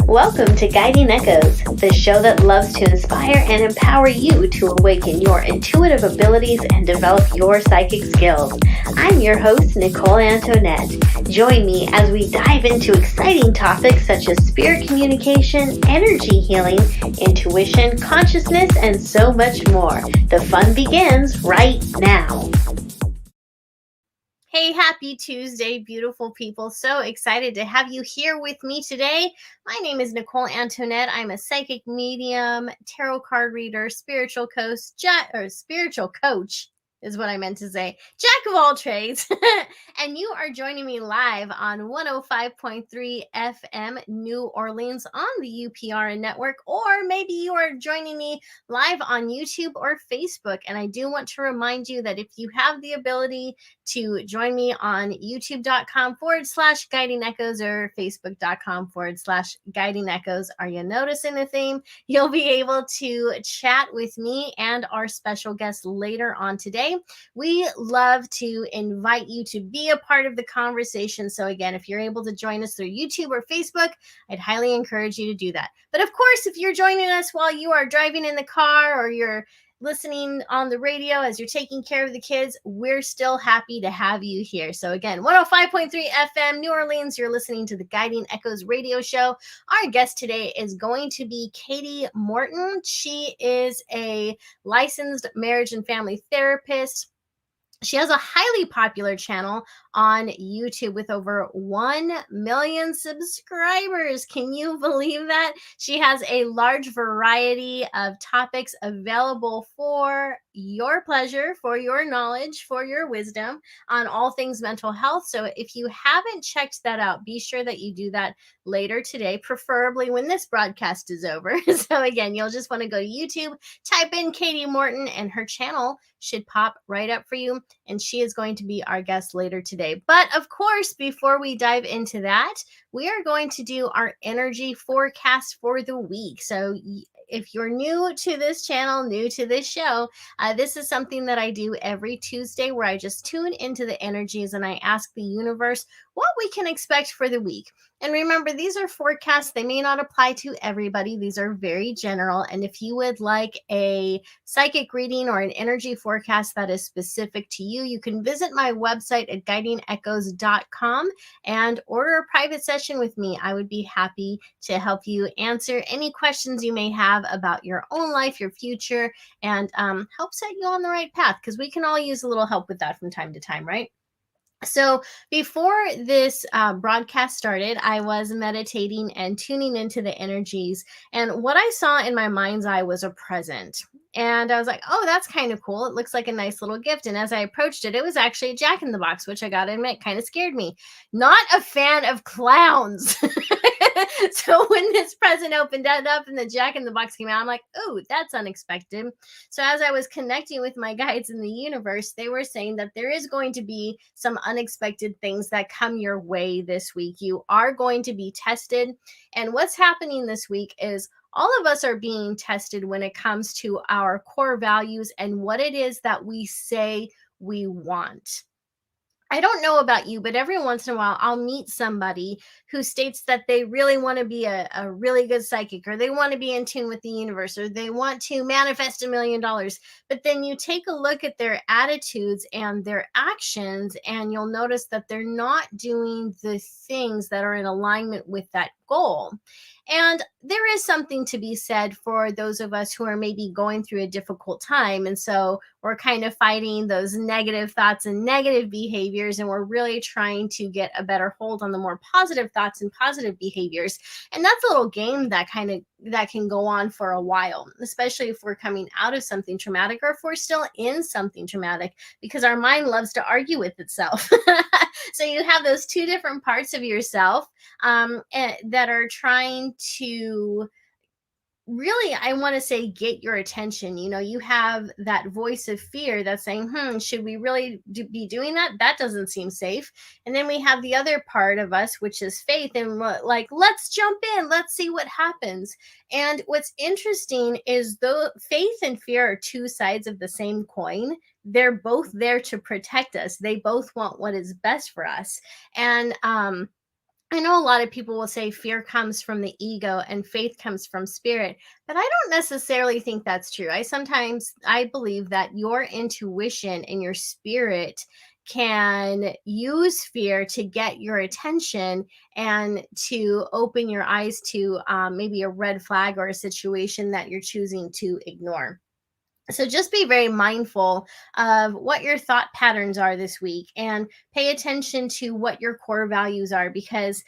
Welcome to Guiding Echoes, the show that loves to inspire and empower you to awaken your intuitive abilities and develop your psychic skills. I'm your host, Nicole Antoinette. Join me as we dive into exciting topics such as spirit communication, energy healing, intuition, consciousness, and so much more. The fun begins right now. Hey, happy Tuesday, beautiful people. So excited to have you here with me today. My name is Nicole Antoinette. I'm a psychic medium, tarot card reader, spiritual coach, spiritual coach is what I meant to say. Jack of all trades. And you are joining me live on 105.3 FM New Orleans on the UPRN network, or maybe you are joining me live on YouTube or Facebook. And I do want to remind you that if you have the ability to join me on youtube.com/guiding echoes or facebook.com/guiding echoes. Are you noticing the theme? You'll be able to chat with me and our special guest later on today. We love to invite you to be a part of the conversation. So again, if you're able to join us through YouTube or Facebook, I'd highly encourage you to do that. But of course, if you're joining us while you are driving in the car or you're listening on the radio as you're taking care of the kids, we're still happy to have you here. So again, 105.3 FM New Orleans, you're listening to the Guiding Echoes radio show. Our guest today is going to be Kati Morton. She is a licensed marriage and family therapist. She has a highly popular channel on YouTube with over 1 million subscribers. Can you believe that? She has a large variety of topics available for your pleasure, for your knowledge, for your wisdom on all things mental health. So if you haven't checked that out, be sure that you do that later today, preferably when this broadcast is over. So again, you'll just want to go to YouTube, type in Kati Morton, and her channel should pop right up for you. And she is going to be our guest later today. But of course, before we dive into that, we are going to do our energy forecast for the week. So if you're new to this channel, new to this show, this is something that I do every Tuesday where I just tune into the energies and I ask the universe what we can expect for the week. And remember, these are forecasts. They may not apply to everybody. These are very general. And if you would like a psychic reading or an energy forecast that is specific to you, you can visit my website at guidingechoes.com and order a private session with me. I would be happy to help you answer any questions you may have about your own life, your future, and help set you on the right path, because we can all use a little help with that from time to time, right? So before this broadcast started, I was meditating and tuning into the energies. And what I saw in my mind's eye was a present. And I was like, oh, that's kind of cool. It looks like a nice little gift. And as I approached it, it was actually a Jack-in-the-Box, which I got to admit kind of scared me. Not a fan of clowns. So when this present opened up and the Jack-in-the-Box came out, I'm like, oh, that's unexpected. So as I was connecting with my guides in the universe, they were saying that there is going to be some unexpected things that come your way this week. You are going to be tested. And what's happening this week is all of us are being tested when it comes to our core values and what it is that we say we want. I don't know about you, but every once in a while, I'll meet somebody who states that they really want to be a really good psychic, or they want to be in tune with the universe, or they want to manifest $1 million. But then you take a look at their attitudes and their actions, and you'll notice that they're not doing the things that are in alignment with that goal. And there is something to be said for those of us who are maybe going through a difficult time. And so we're kind of fighting those negative thoughts and negative behaviors, and we're really trying to get a better hold on the more positive thoughts and positive behaviors. And that's a little game that can go on for a while, especially if we're coming out of something traumatic or if we're still in something traumatic, because our mind loves to argue with itself. So you have those two different parts of yourself that are trying to really, I want to say, get your attention. You know, you have that voice of fear that's saying, should we really be doing that? That doesn't seem safe. And then we have the other part of us, which is faith, and like, let's jump in, let's see what happens. And what's interesting is though faith and fear are two sides of the same coin, they're both there to protect us. They both want what is best for us. And I know a lot of people will say fear comes from the ego and faith comes from spirit, but I don't necessarily think that's true. I believe that your intuition and your spirit can use fear to get your attention and to open your eyes to maybe a red flag or a situation that you're choosing to ignore. So just be very mindful of what your thought patterns are this week and pay attention to what your core values are, because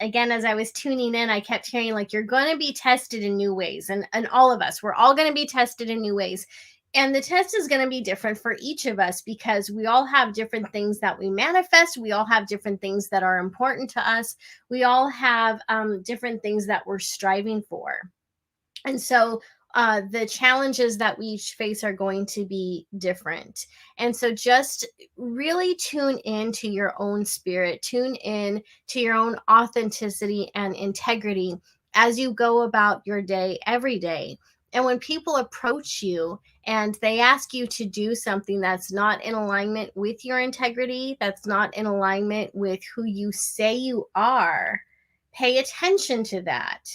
again, as I was tuning in, I kept hearing like you're going to be tested in new ways, and all of us, we're all going to be tested in new ways. And the test is going to be different for each of us because we all have different things that we manifest. We all have different things that are important to us. We all have different things that we're striving for. And so the challenges that we each face are going to be different. And so just really tune in to your own spirit, tune in to your own authenticity and integrity as you go about your day every day. And when people approach you and they ask you to do something that's not in alignment with your integrity, that's not in alignment with who you say you are, pay attention to that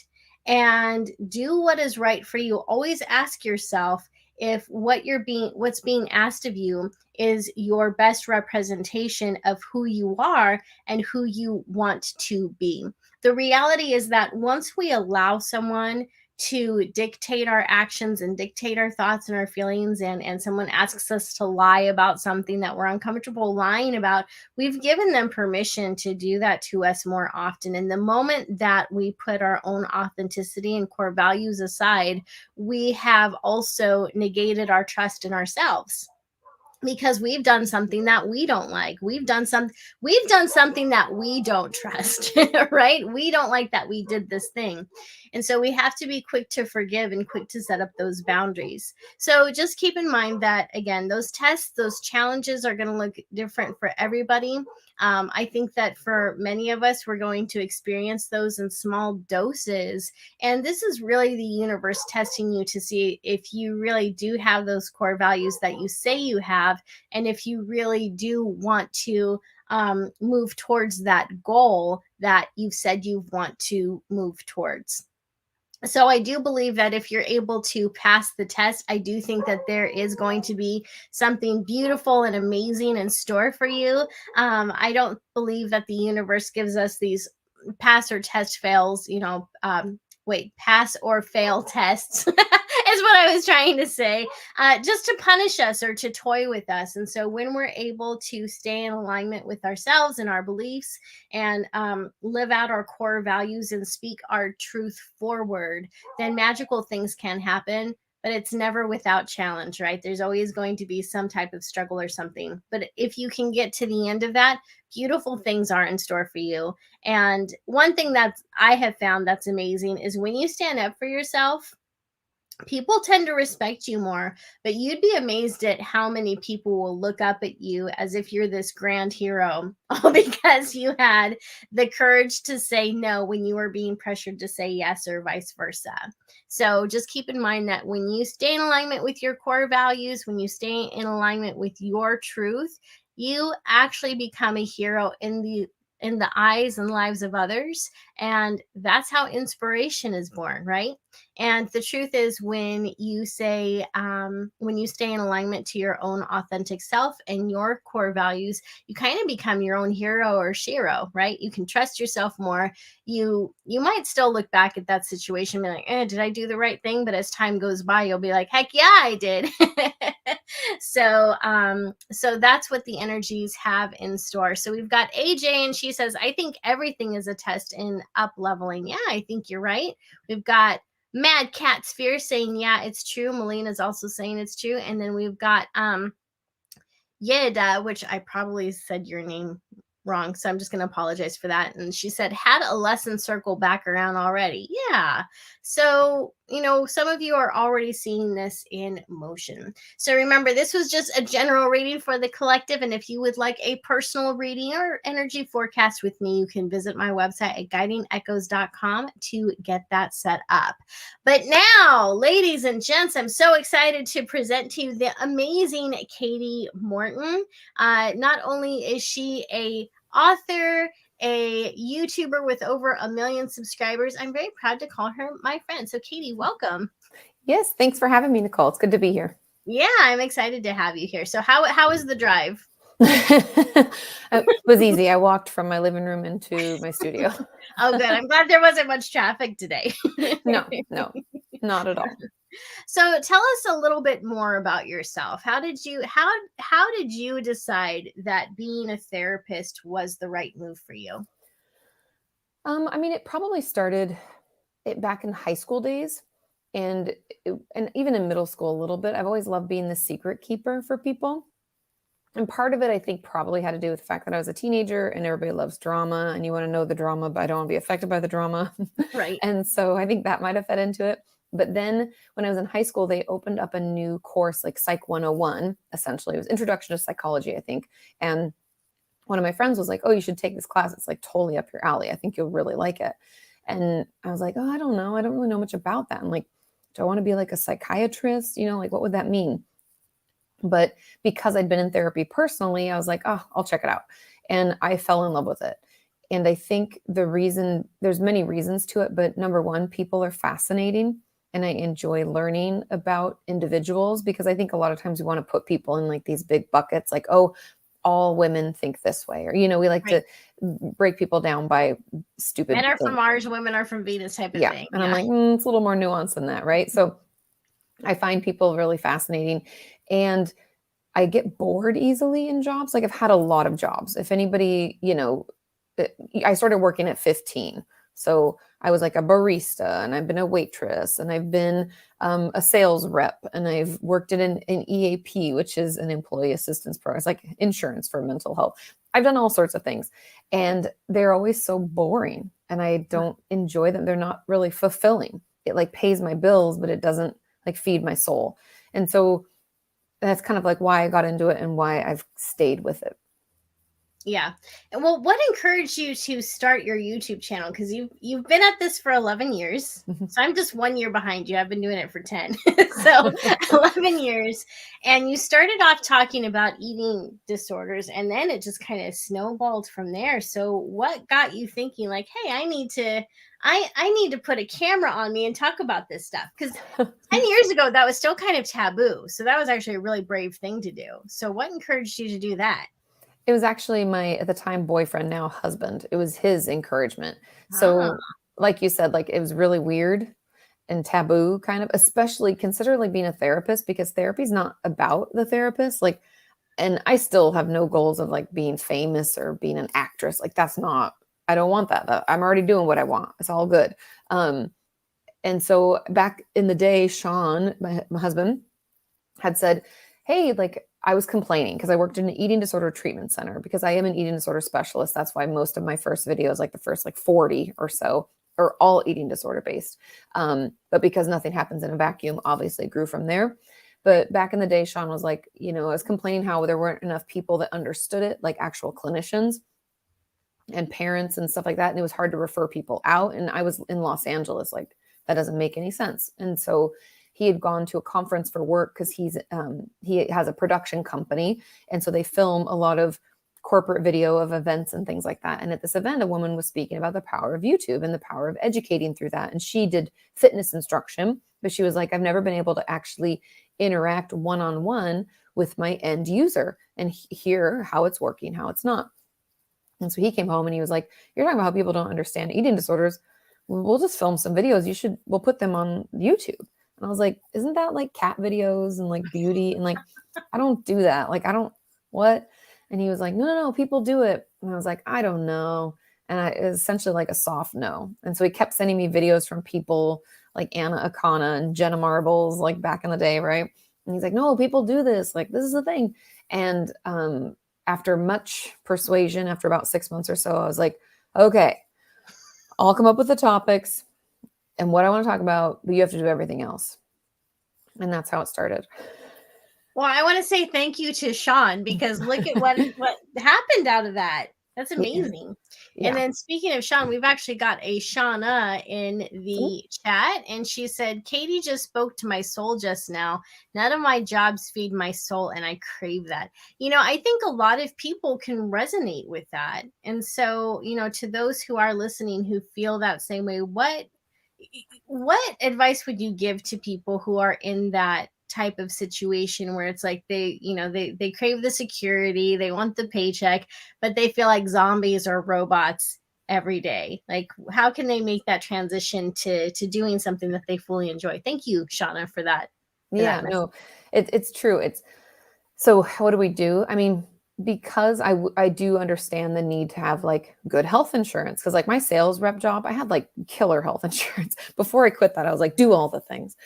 and do what is right for you. Always ask yourself if what's being asked of you is your best representation of who you are and who you want to be. The reality is that once we allow someone to dictate our actions and dictate our thoughts and our feelings, and someone asks us to lie about something that we're uncomfortable lying about, we've given them permission to do that to us more often. And the moment that we put our own authenticity and core values aside, we have also negated our trust in ourselves, because we've done something that we don't like. We've done something that we don't trust, right? We don't like that we did this thing. And so we have to be quick to forgive and quick to set up those boundaries. So just keep in mind that, again, those tests, those challenges are going to look different for everybody. I think that for many of us, we're going to experience those in small doses. And this is really the universe testing you to see if you really do have those core values that you say you have, and if you really do want to move towards that goal that you've said you want to move towards. So I do believe that if you're able to pass the test, I do think that there is going to be something beautiful and amazing in store for you. I don't believe that the universe gives us these pass or test fails, pass or fail tests is what I was trying to say, just to punish us or to toy with us. And so when we're able to stay in alignment with ourselves and our beliefs and live out our core values and speak our truth forward, then magical things can happen. But it's never without challenge, right? There's always going to be some type of struggle or something. But if you can get to the end of that, beautiful things are in store for you. And one thing that I have found that's amazing is when you stand up for yourself, people tend to respect you more. But you'd be amazed at how many people will look up at you as if you're this grand hero, all because you had the courage to say no when you were being pressured to say yes, or vice versa. So just keep in mind that when you stay in alignment with your core values, when you stay in alignment with your truth, you actually become a hero in the eyes and lives of others. And that's how inspiration is born, right? And the truth is, when you stay in alignment to your own authentic self and your core values, you kind of become your own hero or shero, right? You can trust yourself more. You might still look back at that situation and be like, did I do the right thing? But as time goes by, you'll be like, heck yeah, I did. So that's what the energies have in store. So we've got AJ, and she says, I think everything is a test in up leveling. Yeah, I think you're right. We've got Mad Cat Sphere saying, yeah, it's true. Melina's also saying it's true. And then we've got Yeda, which I probably said your name wrong, so I'm just going to apologize for that. And she said, had a lesson circle back around already. Yeah. So, some of you are already seeing this in motion. So remember, this was just a general reading for the collective. And if you would like a personal reading or energy forecast with me, you can visit my website at guidingechoes.com to get that set up. But now, ladies and gents, I'm so excited to present to you the amazing Kati Morton. Not only is she a author a YouTuber with over 1 million subscribers. I'm very proud to call her my friend. So Katie, welcome. Yes, thanks for having me, Nicole. It's good to be here. Yeah, I'm excited to have you here. So how was the drive? It was easy. I walked from my living room into my studio. Oh, good. I'm glad there wasn't much traffic today. No, not at all. So tell us a little bit more about yourself. How did you decide that being a therapist was the right move for you? I mean, it probably started back in high school days, and even in middle school a little bit. I've always loved being the secret keeper for people. And part of it, I think, probably had to do with the fact that I was a teenager and everybody loves drama and you want to know the drama, but I don't want to be affected by the drama. Right. And so I think that might have fed into it. But then when I was in high school, they opened up a new course like Psych 101, essentially. It was Introduction to Psychology, I think. And one of my friends was like, oh, you should take this class. It's like totally up your alley. I think you'll really like it. And I was like, oh, I don't know. I don't really know much about that. I'm like, do I want to be like a psychiatrist? Like what would that mean? But because I'd been in therapy personally, I was like, oh, I'll check it out. And I fell in love with it. And I think there's many reasons to it, but number one, people are fascinating. And I enjoy learning about individuals because I think a lot of times we want to put people in like these big buckets, like, oh, all women think this way. Or, we like to break people down by stupid Men are things. from Mars, women are from Venus type of thing. And I'm like, it's a little more nuanced than that, right? So I find people really fascinating. And I get bored easily in jobs. Like I've had a lot of jobs. If anybody, I started working at 15. So I was like a barista and I've been a waitress and I've been a sales rep and I've worked in an EAP, which is an employee assistance program. It's like insurance for mental health. I've done all sorts of things and they're always so boring and I don't enjoy them. They're not really fulfilling. It like pays my bills, but it doesn't like feed my soul. And so that's kind of like why I got into it and why I've stayed with it. Yeah. And well, what encouraged you to start your YouTube channel? Because you've been at this for 11 years. So I'm just 1 year behind you. I've been doing it for 10. So 11 years. And you started off talking about eating disorders and then it just kind of snowballed from there. So what got you thinking like, hey, I need to put a camera on me and talk about this stuff? Because 10 years ago, that was still kind of taboo. So that was actually a really brave thing to do. So what encouraged you to do that? It was actually my, at the time, boyfriend, now husband. It was his encouragement. So like you said, like it was really weird and taboo kind of, especially consider like being a therapist because therapy is not about the therapist. Like, and I still have no goals of like being famous or being an actress. Like that's not, I don't want that. I'm already doing what I want. It's all good. And so back in the day, Sean, my husband, had said, hey, like I was complaining because I worked in an eating disorder treatment center because I am an eating disorder specialist. That's why most of my first videos, like the first like 40 or so, are all eating disorder based. But because nothing happens in a vacuum, obviously it grew from there. But back in the day, Sean was like, I was complaining how there weren't enough people that understood it, like actual clinicians and parents and stuff like that. And it was hard to refer people out. And I was in Los Angeles, like that doesn't make any sense. And so he had gone to a conference for work because he has a production company. And so they film a lot of corporate video of events and things like that. And at this event, a woman was speaking about the power of YouTube and the power of educating through that. And she did fitness instruction, but she was like, I've never been able to actually interact one-on-one with my end user and hear how it's working, how it's not. And so he came home and he was like, you're talking about how people don't understand eating disorders. We'll just film some videos. We'll put them on YouTube. And I was like, isn't that like cat videos and like beauty? And like, I don't do that. Like, what? And he was like, no, people do it. And I was like, I don't know. And it was essentially like a soft no. And so he kept sending me videos from people like Anna Akana and Jenna Marbles, like back in the day, right? And he's like, no, people do this. Like, this is the thing. And after much persuasion, after about 6 months or so, I was like, okay, I'll come up with the topics and what I want to talk about, but you have to do everything else. And that's how it started. Well, I want to say thank you to Sean because look at what happened out of that. That's Yeah. amazing. And Yeah. then speaking of Sean, we've actually got a Shauna in the chat, and she said, Katie just spoke to my soul just now. None of my jobs feed my soul, and I crave that. I think a lot of people can resonate with that. And so, to those who are listening who feel that same way, what advice would you give to people who are in that type of situation where it's like they crave the security, they want the paycheck, but they feel like zombies or robots every day? Like, how can they make that transition to doing something that they fully enjoy? Thank you, Shauna, for that. Yeah, no, it's true. So what do we do? I mean, because I do understand the need to have like good health insurance, because like my sales rep job, I had like killer health insurance. Before I quit that, I was like, do all the things.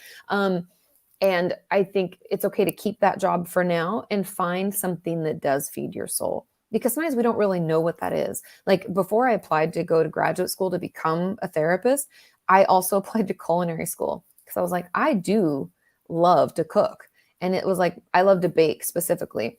And I think it's okay to keep that job for now and find something that does feed your soul. Because sometimes we don't really know what that is. Like before I applied to go to graduate school to become a therapist, I also applied to culinary school because I was like, I do love to cook. And it was like, I love to bake specifically.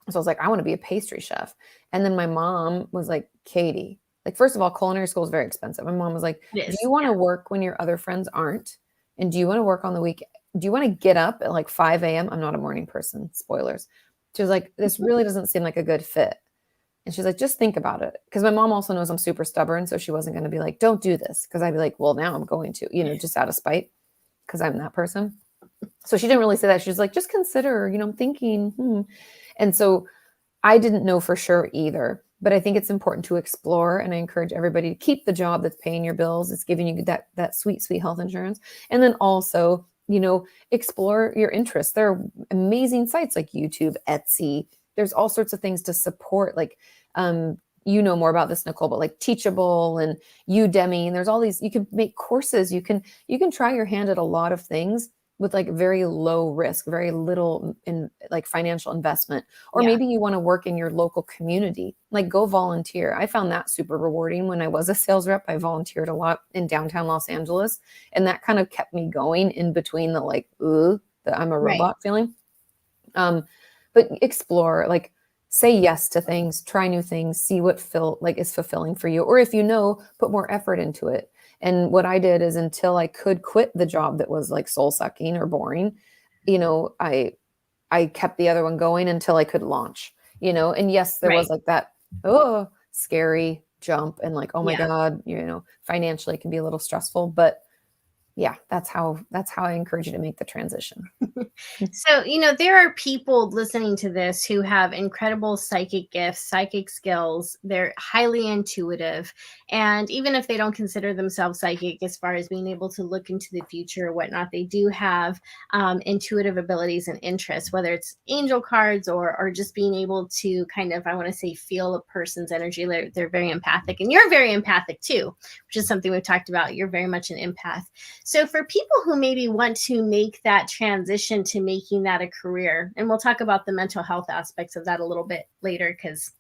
So I was like, I want to be a pastry chef. And then my mom was like, Katie, like, first of all, culinary school is very expensive. My mom was like, It do is. you want to work when your other friends aren't? And do you want to work on the week? Do you want to get up at like 5 a.m.? I'm not a morning person, spoilers. She was like, this really doesn't seem like a good fit. And she's like, just think about it. Because my mom also knows I'm super stubborn. So she wasn't going to be like, don't do this. Because I'd be like, well, now I'm going to, just out of spite because I'm that person. So she didn't really say that. She was like, just consider, thinking. And so I didn't know for sure either. But I think it's important to explore. And I encourage everybody to keep the job that's paying your bills. It's giving you that sweet, sweet health insurance. And then also, explore your interests. There are amazing sites like YouTube, Etsy. There's all sorts of things to support. Like, you know more about this, Nicole, but like Teachable and Udemy. And there's all these, you can make courses. You can try your hand at a lot of things with like very low risk, very little in like financial investment. Or maybe you want to work in your local community, like go volunteer. I found that super rewarding. When I was a sales rep, I volunteered a lot in downtown Los Angeles. And that kind of kept me going in between the like, that I'm a robot feeling. But explore, like say yes to things, try new things, see what is fulfilling for you. Or if put more effort into it. And what I did is until I could quit the job that was like soul sucking or boring, I kept the other one going until I could launch, and yes, there was like that, scary jump and like, oh my God, financially it can be a little stressful, but yeah, that's how I encourage you to make the transition. So, there are people listening to this who have incredible psychic gifts, psychic skills. They're highly intuitive. And even if they don't consider themselves psychic, as far as being able to look into the future or whatnot, they do have intuitive abilities and interests, whether it's angel cards or just being able to kind of, I want to say, feel a person's energy. They're very empathic. And you're very empathic too, which is something we've talked about. You're very much an empath. So for people who maybe want to make that transition to making that a career, and we'll talk about the mental health aspects of that a little bit later, because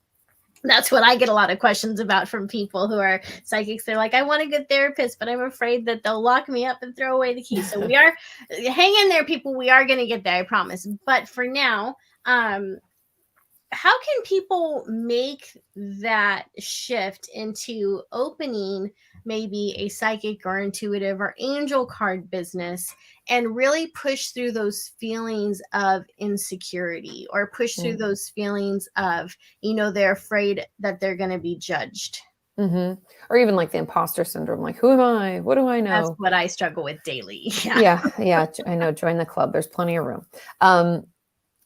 that's what I get a lot of questions about from people who are psychics. They're like, I want a good therapist, but I'm afraid that they'll lock me up and throw away the key. So hang in there, people. We are going to get there, I promise. But for now, how can people make that shift into opening maybe a psychic or intuitive or angel card business and really push through those feelings of insecurity or push through those feelings of, they're afraid that they're going to be judged? Mm-hmm. Or even like the imposter syndrome, like, who am I? What do I know? That's what I struggle with daily. Yeah. I know. Join the club. There's plenty of room.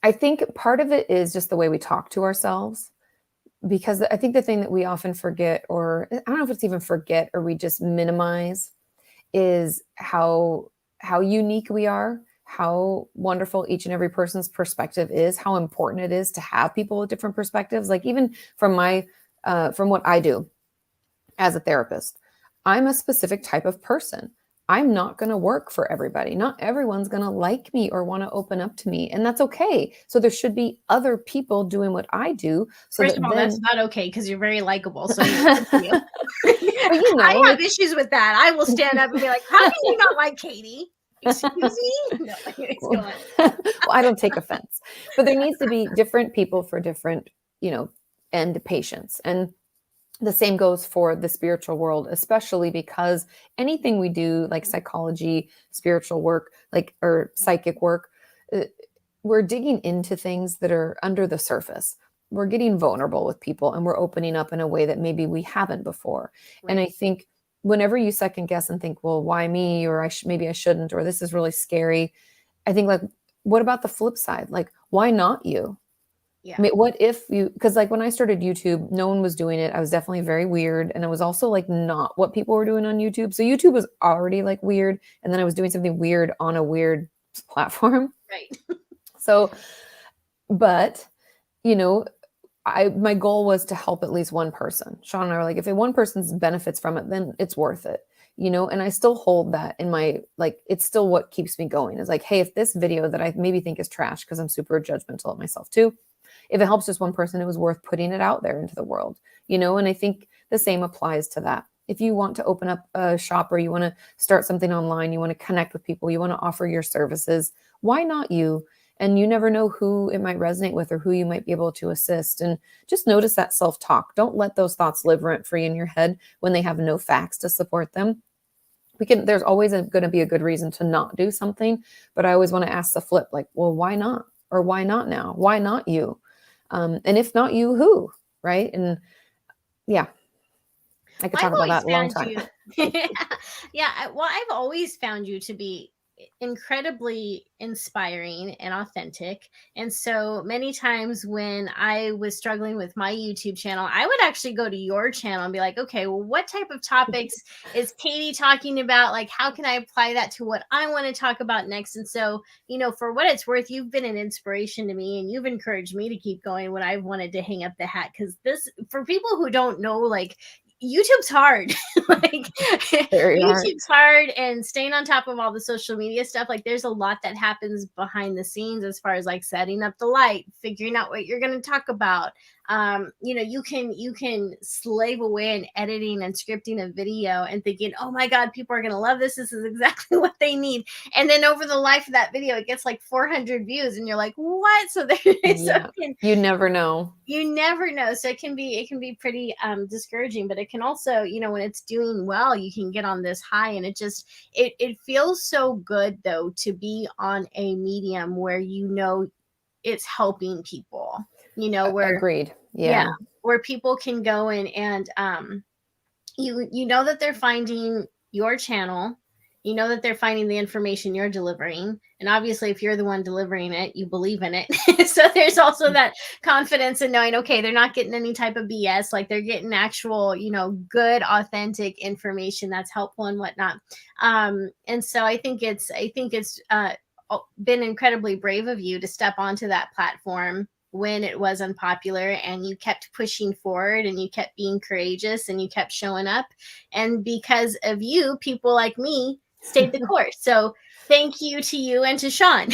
I think part of it is just the way we talk to ourselves, because I think the thing that we often forget, or I don't know if it's even forget or we just minimize, is how unique we are, how wonderful each and every person's perspective is, how important it is to have people with different perspectives. Like even from what I do as a therapist, I'm a specific type of person. I'm not going to work for everybody. Not everyone's going to like me or want to open up to me. And that's okay. So there should be other people doing what I do. So First of all, that's not okay because you're very likable. So you. I have issues with that. I will stand up and be like, how can you not like Katie? Excuse me? No, well, I don't take offense. But there needs to be different people for different, end patients. And The same goes for the spiritual world, especially because anything we do, like psychology, spiritual work, like, or psychic work, uh, we're digging into things that are under the surface. We're getting vulnerable with people and we're opening up in a way that maybe we haven't before. And Right. I think whenever you second guess and think, well, why me? Or maybe I shouldn't, or this is really scary. I think, like, what about the flip side? Like, why not you? I Yeah. mean, what if you, because like when I started YouTube, no one was doing it. I was definitely very weird. And it was also like not what people were doing on YouTube. So YouTube was already like weird. And then I was doing something weird on a weird platform. Right. So, but, you know, my goal was to help at least one person. Sean and I were like, if one person benefits from it, then it's worth it, and I still hold that in my, like, it's still what keeps me going, is like, hey, if this video that I maybe think is trash, because I'm super judgmental of myself too, if it helps just one person, it was worth putting it out there into the world, and I think the same applies to that. If you want to open up a shop, or you want to start something online, you want to connect with people, you want to offer your services, why not you? And you never know who it might resonate with or who you might be able to assist. And just notice that self-talk. Don't let those thoughts live rent-free in your head when they have no facts to support them. There's always going to be a good reason to not do something, but I always want to ask the flip, like, well, why not? Or why not now? Why not you? And if not you, who? Right? And yeah, I could Well, I've talk about always that a long found time. you. Yeah. Well, I've always found you to be incredibly inspiring and authentic. And so many times when I was struggling with my YouTube channel, I would actually go to your channel and be like, okay, well, what type of topics is Katie talking about? Like, how can I apply that to what I want to talk about next? And so, for what it's worth, you've been an inspiration to me and you've encouraged me to keep going when I've wanted to hang up the hat. Because for people who don't know, like, YouTube's hard. Like, Very hard. YouTube's hard, and staying on top of all the social media stuff, like, there's a lot that happens behind the scenes as far as like setting up the light, figuring out what you're going to talk about. You can slave away in editing and scripting a video and thinking, oh my God, people are going to love this. This is exactly what they need. And then over the life of that video, it gets like 400 views and you're like, what? So there, so Yeah. You never know. you never know. So it can be pretty discouraging, but it can also, when it's doing well, you can get on this high, and it feels so good though to be on a medium where it's helping people, where, Agreed. yeah, Yeah. where people can go in and you know that they're finding your channel, that they're finding the information you're delivering, and obviously if you're the one delivering it, you believe in it. So there's also that confidence in knowing, okay, they're not getting any type of BS, like they're getting actual, good authentic information that's helpful and whatnot. And so I think it's been incredibly brave of you to step onto that platform when it was unpopular, and you kept pushing forward and you kept being courageous and you kept showing up, and because of you, people like me stayed the course. So thank you to you and to Sean.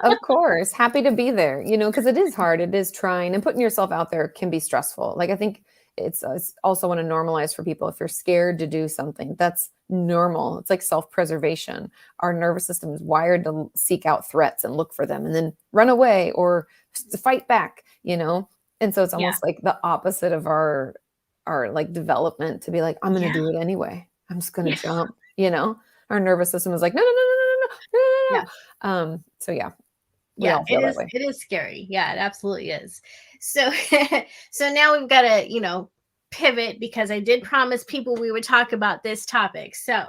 Of course. Happy to be there, because it is hard. It is trying, and putting yourself out there can be stressful. Like, I think it's also want to normalize for people. If you're scared to do something, that's normal. It's like self-preservation. Our nervous system is wired to seek out threats and look for them and then run away or to fight back. And so it's Yeah. almost like the opposite of our like development to be like, I'm going to Yeah. do it anyway. I'm just going Yeah. to jump. Our nervous system is like, no, no, no, no, no, no, no, Yeah. no, no. So yeah, we Yeah, all feel that way. it is scary. Yeah, it absolutely is. So so now we've got to, pivot, because I did promise people we would talk about this topic. So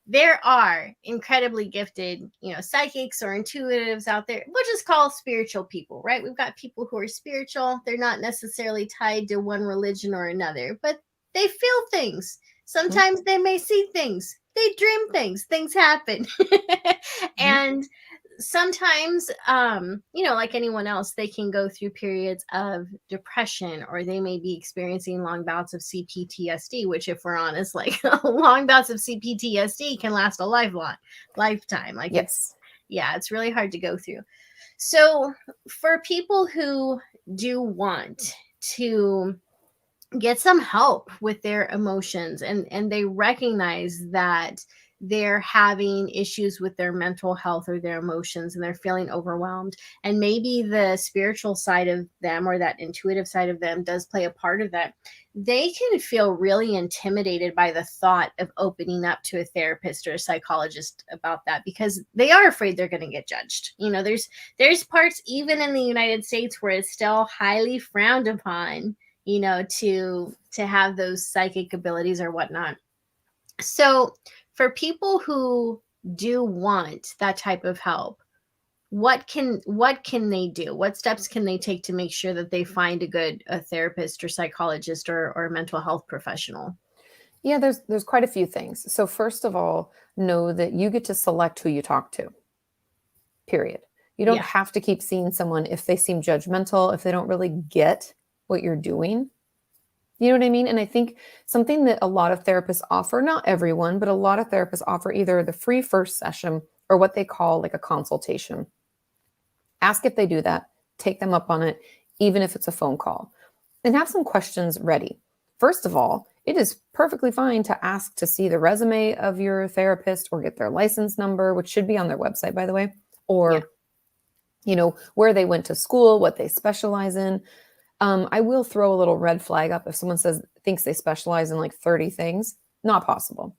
there are incredibly gifted, psychics or intuitives out there. We'll just call spiritual people, right? We've got people who are spiritual. They're not necessarily tied to one religion or another, but they feel things. Sometimes they may see things. They dream things happen. And sometimes, like anyone else, they can go through periods of depression, or they may be experiencing long bouts of CPTSD, which, if we're honest, like, long bouts of CPTSD can last a lifetime. Like, Yes. it's really hard to go through. So for people who do want to get some help with their emotions, and they recognize that they're having issues with their mental health or their emotions and they're feeling overwhelmed. And maybe the spiritual side of them or that intuitive side of them does play a part of that. They can feel really intimidated by the thought of opening up to a therapist or a psychologist about that because they are afraid they're going to get judged. There's parts even in the United States where it's still highly frowned upon, to have those psychic abilities or whatnot. So for people who do want that type of help, what can they do? What steps can they take to make sure that they find a therapist or psychologist or mental health professional? Yeah, there's quite a few things. So first of all, know that you get to select who you talk to. Period. You don't have to keep seeing someone if they seem judgmental, if they don't really get what you're doing. You know what I mean? And I think something that a lot of therapists offer, not everyone, but a lot of therapists offer either the free first session or what they call like a consultation. Ask if they do that, take them up on it, even if it's a phone call, and have some questions ready. First of all, it is perfectly fine to ask to see the resume of your therapist or get their license number, which should be on their website, by the way, or, where they went to school, what they specialize in. I will throw a little red flag up if someone thinks they specialize in like 30 things. Not possible.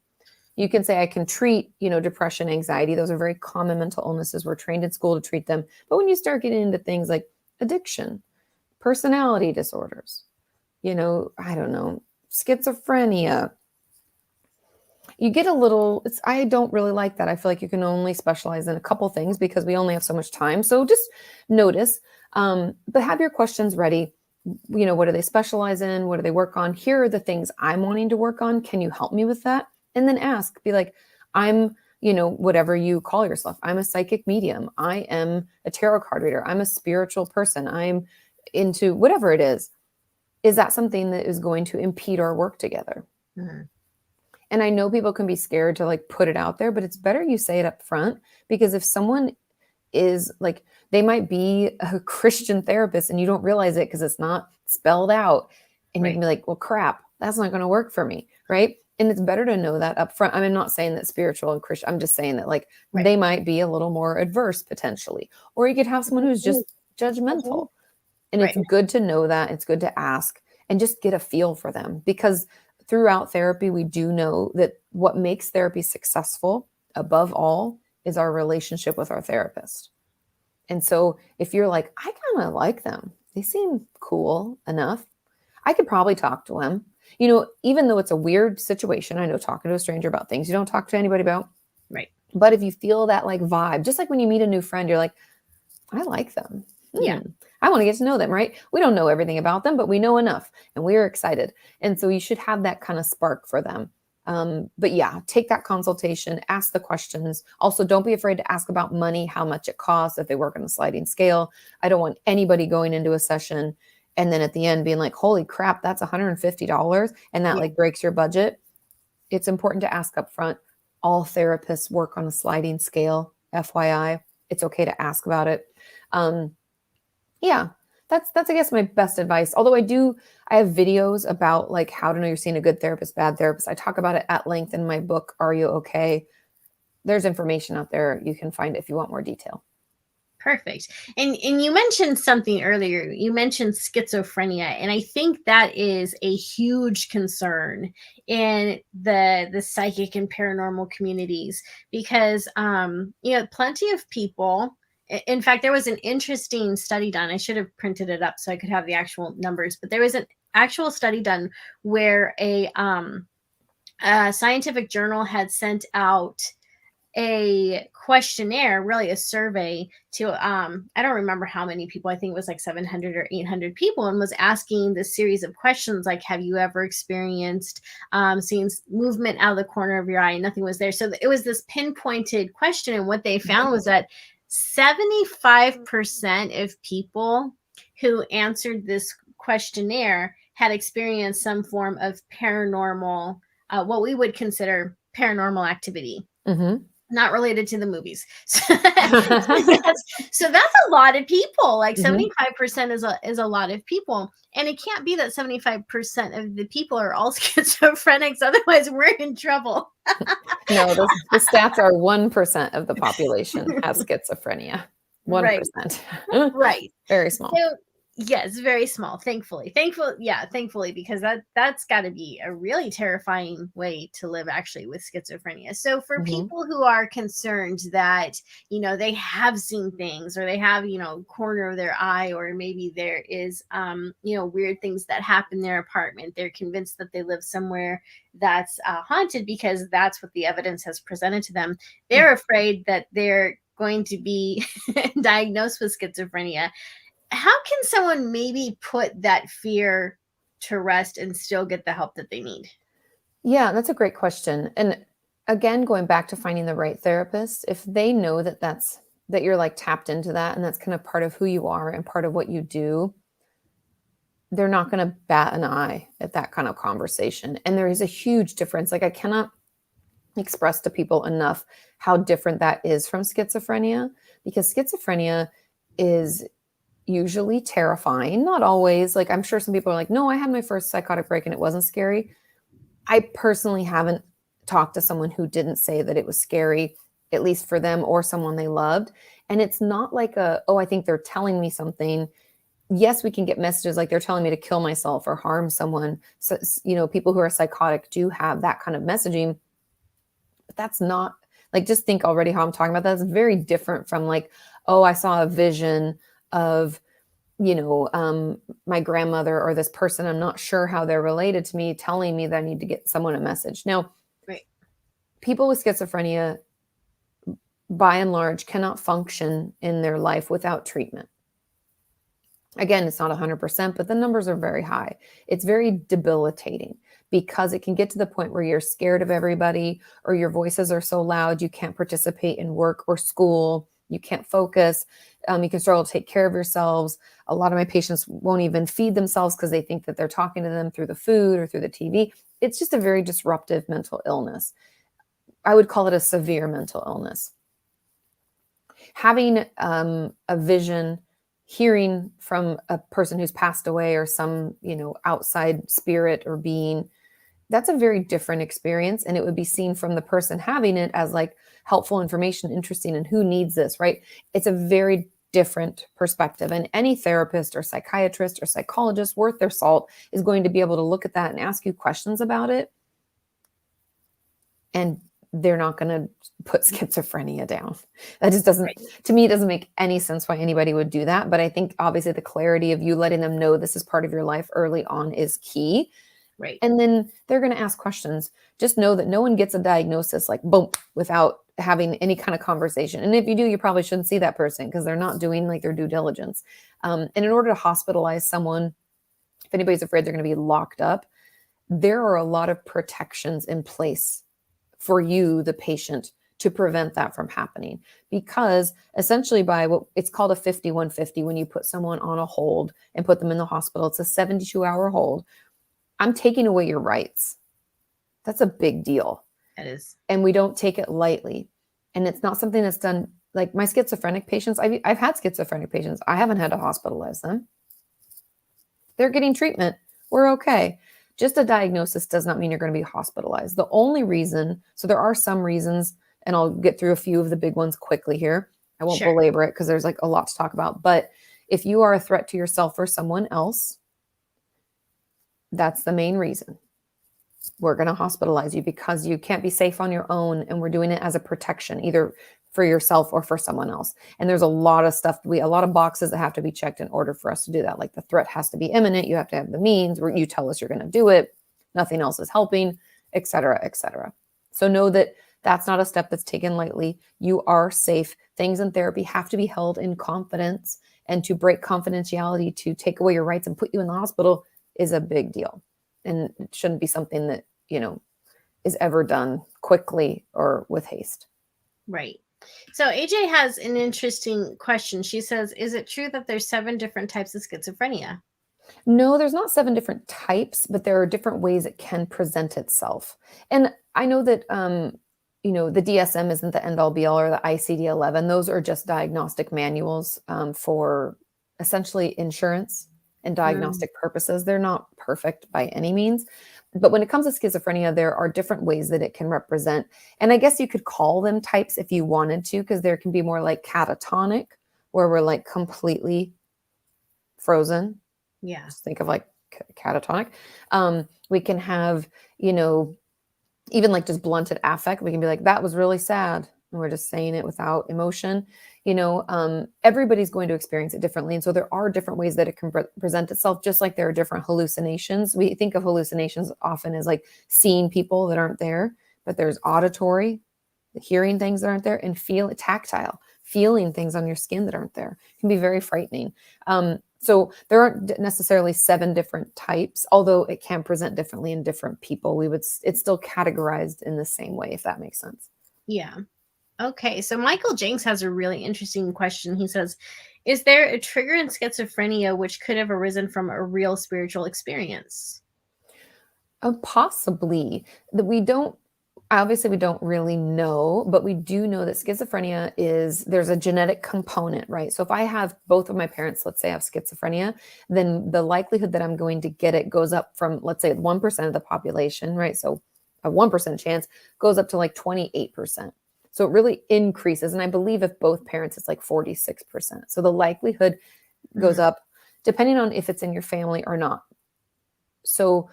You can say I can treat, depression, anxiety. Those are very common mental illnesses. We're trained in school to treat them. But when you start getting into things like addiction, personality disorders, I don't know, schizophrenia, you get a little, I don't really like that. I feel like you can only specialize in a couple things because we only have so much time. So just notice, but have your questions ready. What do they specialize in? What do they work on? Here are the things I'm wanting to work on. Can you help me with that? And then ask, be like, I'm, whatever you call yourself. I'm a psychic medium. I am a tarot card reader. I'm a spiritual person. I'm into whatever it is. Is that something that is going to impede our work together? Mm-hmm. And I know people can be scared to like put it out there, but it's better you say it up front, because if someone is like, they might be a Christian therapist and you don't realize it because it's not spelled out. And you can be like, well, crap, that's not going to work for me. Right. And it's better to know that up front. I'm not saying that spiritual and Christian, I'm just saying that like they might be a little more adverse potentially, or you could have someone who's just judgmental. And it's good to know that. It's good to ask and just get a feel for them, because throughout therapy, we do know that what makes therapy successful above all is our relationship with our therapist. And so if you're like, I kind of like them, they seem cool enough, I could probably talk to them. Even though it's a weird situation, I know talking to a stranger about things you don't talk to anybody about. Right. But if you feel that like vibe, just like when you meet a new friend, you're like, I like them. Yeah. I want to get to know them, right? We don't know everything about them, but we know enough and we are excited. And so you should have that kind of spark for them. But yeah, take that consultation, ask the questions. Also, don't be afraid to ask about money, how much it costs, if they work on a sliding scale. I don't want anybody going into a session and then at the end being like, holy crap, that's $150. And that like breaks your budget. It's important to ask up front. All therapists work on a sliding scale, FYI. It's okay to ask about it. Yeah, that's I guess my best advice. Although I have videos about like how to know you're seeing a good therapist, bad therapist. I talk about it at length in my book, Are You Okay? There's information out there. You can find it if you want more detail. Perfect. And you mentioned something earlier. You mentioned schizophrenia, and I think that is a huge concern in the psychic and paranormal communities, because plenty of people. In fact, there was an interesting study done. I should have printed it up so I could have the actual numbers, but there was an actual study done where a scientific journal had sent out a questionnaire, really a survey to I don't remember how many people, I think it was like 700 or 800 people, and was asking this series of questions like, have you ever experienced seeing movement out of the corner of your eye? And nothing was there. So it was this pinpointed question, and what they found was that 75% of people who answered this questionnaire had experienced some form of paranormal, what we would consider paranormal activity. Mm-hmm. Not related to the movies. So that's a lot of people. Like 75% is a lot of people. And it can't be that 75% of the people are all schizophrenics. Otherwise, we're in trouble. No, the stats are 1% of the population have schizophrenia. Right. 1%. Right. Very small. So yes, very small. Thankfully, thankfully, because that's got to be a really terrifying way to live, actually, with schizophrenia. So for Mhm. people who are concerned that they have seen things, or they have corner of their eye, or maybe there is weird things that happen in their apartment, they're convinced that they live somewhere that's haunted because that's what the evidence has presented to them. They're afraid that they're going to be diagnosed with schizophrenia. How can someone maybe put that fear to rest and still get the help that they need? Yeah, that's a great question. And again, going back to finding the right therapist, if they know that you're like tapped into that and that's kind of part of who you are and part of what you do, they're not going to bat an eye at that kind of conversation. And there is a huge difference. Like I cannot express to people enough how different that is from schizophrenia, because schizophrenia is usually terrifying, not always. Like I'm sure some people are like, no, I had my first psychotic break and it wasn't scary. I personally haven't talked to someone who didn't say that it was scary, at least for them or someone they loved. And it's not like I think they're telling me something. Yes, we can get messages like they're telling me to kill myself or harm someone. So, people who are psychotic do have that kind of messaging, but that's not like, just think already how I'm talking about that. That's very different from like, oh, I saw a vision of, my grandmother or this person, I'm not sure how they're related to me, telling me that I need to get someone a message. Now, Right. people with schizophrenia, by and large, cannot function in their life without treatment. Again, it's not 100%, but the numbers are very high. It's very debilitating because it can get to the point where you're scared of everybody, or your voices are so loud you can't participate in work or school. You can't focus. You can struggle to take care of yourselves. A lot of my patients won't even feed themselves because they think that they're talking to them through the food or through the TV. It's just a very disruptive mental illness. I would call it a severe mental illness. Having a vision, hearing from a person who's passed away or some, outside spirit or being, that's a very different experience. And it would be seen from the person having it as like helpful information, interesting, and who needs this, right? It's a very different perspective. And any therapist or psychiatrist or psychologist worth their salt is going to be able to look at that and ask you questions about it. And they're not going to put schizophrenia down. That just doesn't, Right. to me, it doesn't make any sense why anybody would do that. But I think obviously the clarity of you letting them know this is part of your life early on is key. Right. And then they're going to ask questions. Just know that no one gets a diagnosis like boom without having any kind of conversation. And if you do, you probably shouldn't see that person because they're not doing like their due diligence. And in order to hospitalize someone, if anybody's afraid they're going to be locked up, there are a lot of protections in place for you, the patient, to prevent that from happening. Because essentially by what it's called a 5150, when you put someone on a hold and put them in the hospital, it's a 72-hour hold. I'm taking away your rights. That's a big deal. That is. And we don't take it lightly. And it's not something that's done, like my schizophrenic patients. I've had schizophrenic patients. I haven't had to hospitalize them. They're getting treatment. We're okay. Just a diagnosis does not mean you're going to be hospitalized. The only reason, so there are some reasons, and I'll get through a few of the big ones quickly here. I won't belabor it because there's like a lot to talk about. But if you are a threat to yourself or someone else, that's the main reason. We're going to hospitalize you because you can't be safe on your own. And we're doing it as a protection, either for yourself or for someone else. And there's a lot of stuff, a lot of boxes that have to be checked in order for us to do that. Like the threat has to be imminent. You have to have the means where you tell us you're going to do it. Nothing else is helping, et cetera, et cetera. So know that that's not a step that's taken lightly. You are safe. Things in therapy have to be held in confidence, and to break confidentiality, to take away your rights and put you in the hospital is a big deal. And it shouldn't be something that, is ever done quickly or with haste. Right. So AJ has an interesting question. She says, is it true that there's 7 different types of schizophrenia? No, there's not 7 different types, but there are different ways it can present itself. And I know that, the DSM isn't the end all be all, or the ICD-11. Those are just diagnostic manuals for essentially insurance and diagnostic purposes. They're not perfect by any means, But when it comes to schizophrenia, there are different ways that it can represent. And I guess you could call them types if you wanted to, because there can be more like catatonic, where we're like completely frozen. Yeah. Just think of like catatonic. We can have, you know, even like just blunted affect. We can be like, that was really sad. And we're just saying it without emotion. You know, everybody's going to experience it differently. And so there are different ways that it can present itself, just like there are different hallucinations. We think of hallucinations often as like seeing people that aren't there, but there's auditory, hearing things that aren't there, and tactile, feeling things on your skin that aren't there. It can be very frightening. So there aren't necessarily 7 different types, although it can present differently in different people. It's still categorized in the same way, if that makes sense. Yeah. Okay. So Michael Jenks has a really interesting question. He says, is there a trigger in schizophrenia which could have arisen from a real spiritual experience? Possibly. That we don't Obviously we don't really know, but we do know that schizophrenia there's a genetic component, right? So if I have both of my parents, let's say, have schizophrenia, then the likelihood that I'm going to get it goes up from, let's say, 1% of the population, right? So a 1% chance goes up to like 28%. So it really increases. And I believe if both parents, it's like 46%. So the likelihood goes up depending on if it's in your family or not. So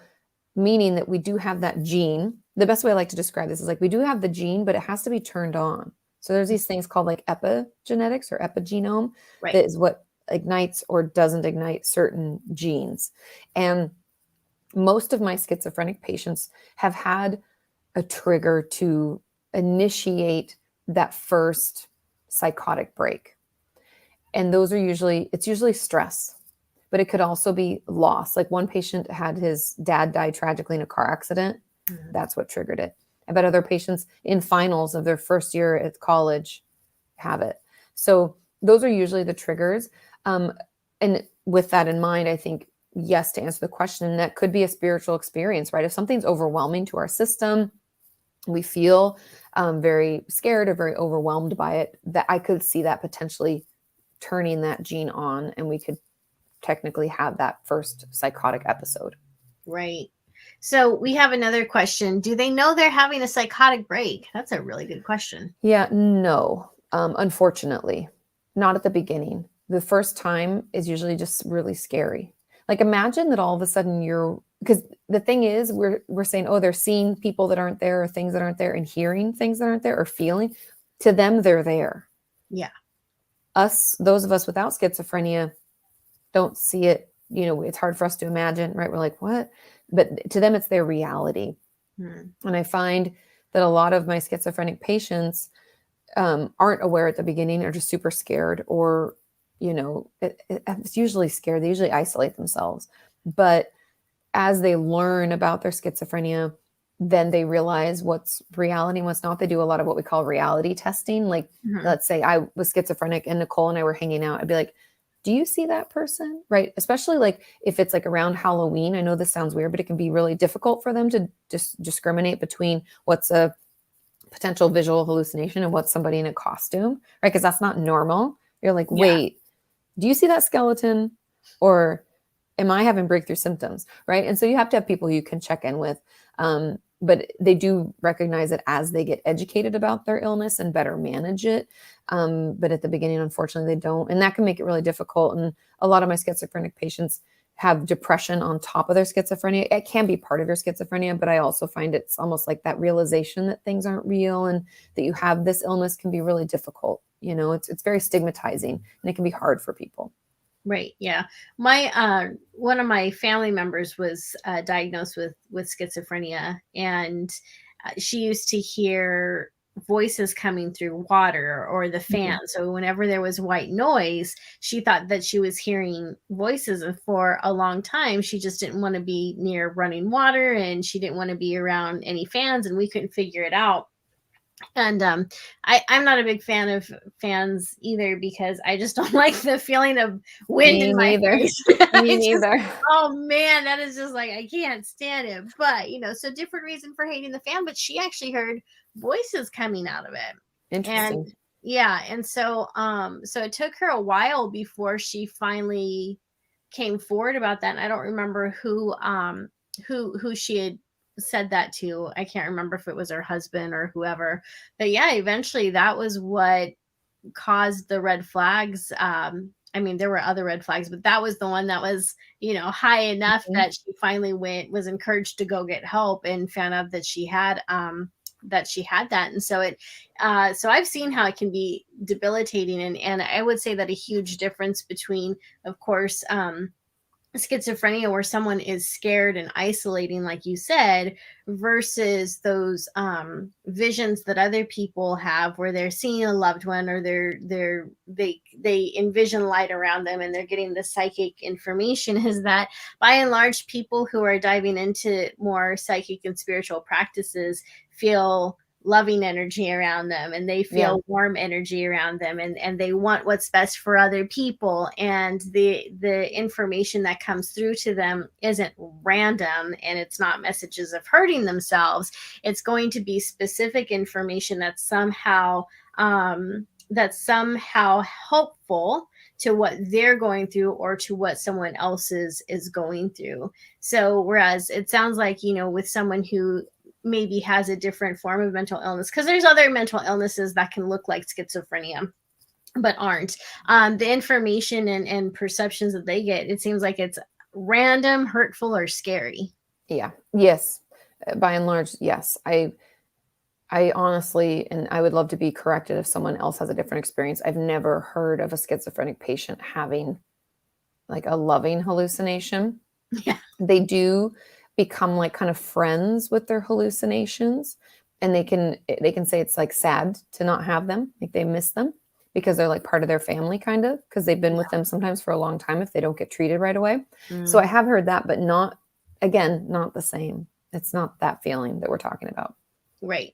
meaning that we do have that gene. The best way I like to describe this is like we do have the gene, but it has to be turned on. So there's these things called like epigenetics or epigenome. Right. That is what ignites or doesn't ignite certain genes. And most of my schizophrenic patients have had a trigger to initiate that first psychotic break. And it's usually stress, but it could also be loss. Like one patient had his dad die tragically in a car accident. That's what triggered it. I bet other patients in finals of their first year at college have it. So those are usually the triggers. And with that in mind, I think, yes, to answer the question, that could be a spiritual experience, right? If something's overwhelming to our system, we feel very scared or very overwhelmed by it, that I could see that potentially turning that gene on, and we could technically have that first psychotic episode. Right. So we have another question. Do they know they're having a psychotic break? That's a really good question. Yeah, no, unfortunately, not at the beginning. The first time is usually just really scary. Like imagine that all of a sudden because the thing is, we're saying, oh, they're seeing people that aren't there or things that aren't there and hearing things that aren't there or feeling. To them, they're there. Yeah. Those of us without schizophrenia don't see it. You know, it's hard for us to imagine, right? We're like, what? But to them, it's their reality. And I find that a lot of my schizophrenic patients aren't aware at the beginning, or just super scared, or, you know, it's usually scared. They usually isolate themselves. But as they learn about their schizophrenia, then they realize what's reality and what's not. They do a lot of what we call reality testing. Like, let's say I was schizophrenic and Nicole and I were hanging out. I'd be like, do you see that person? Right. Especially like if it's like around Halloween. I know this sounds weird, but it can be really difficult for them to just discriminate between what's a potential visual hallucination and what's somebody in a costume, right? Because that's not normal. You're like, wait, do you see that skeleton? Or am I having breakthrough symptoms? Right. And so you have to have people you can check in with. But they do recognize it as they get educated about their illness and better manage it. But at the beginning, unfortunately, they don't. And that can make it really difficult. And a lot of my schizophrenic patients have depression on top of their schizophrenia. It can be part of your schizophrenia, but I also find it's almost like that realization that things aren't real and that you have this illness can be really difficult. You know, it's very stigmatizing and it can be hard for people. Right. Yeah. My one of my family members was diagnosed with schizophrenia, and she used to hear voices coming through water or the fan. So whenever there was white noise, she thought that she was hearing voices, and for a long time she just didn't want to be near running water, and she didn't want to be around any fans, and we couldn't figure it out. And I'm not a big fan of fans either, because I just don't like the feeling of wind in my face. Me neither. Oh man, that is just like, I can't stand it. But you know, so different reason for hating the fan, but she actually heard voices coming out of it. Interesting. And yeah, and so so it took her a while before she finally came forward about that. And I don't remember who she had said that to, I can't remember if it was her husband or whoever, but yeah, eventually that was what caused the red flags. I mean, there were other red flags, but that was the one that was, high enough Mhm. that she finally was encouraged to go get help and found out that she had that. And so so I've seen how it can be debilitating. And I would say that a huge difference between, of course, schizophrenia, where someone is scared and isolating, like you said, versus those visions that other people have, where they're seeing a loved one, or they envision light around them and they're getting the psychic information, is that by and large, people who are diving into more psychic and spiritual practices feel loving energy around them, and they Yeah. feel warm energy around them, and they want what's best for other people, and the information that comes through to them isn't random, and it's not messages of hurting themselves. It's going to be specific information that's somehow helpful to what they're going through, or to what someone else is going through. So whereas it sounds like, with someone who maybe has a different form of mental illness, because there's other mental illnesses that can look like schizophrenia but aren't, the information and perceptions that they get, it seems like it's random, hurtful, or scary. Yeah. Yes. By and large, yes. I honestly, and I would love to be corrected if someone else has a different experience. I've never heard of a schizophrenic patient having like a loving hallucination. Yeah. They do become like kind of friends with their hallucinations, and they can say it's like sad to not have them, like they miss them because they're like part of their family, kind of, because they've been with them sometimes for a long time if they don't get treated right away. So I have heard that, but not, again, not the same. It's not that feeling that we're talking about. Right.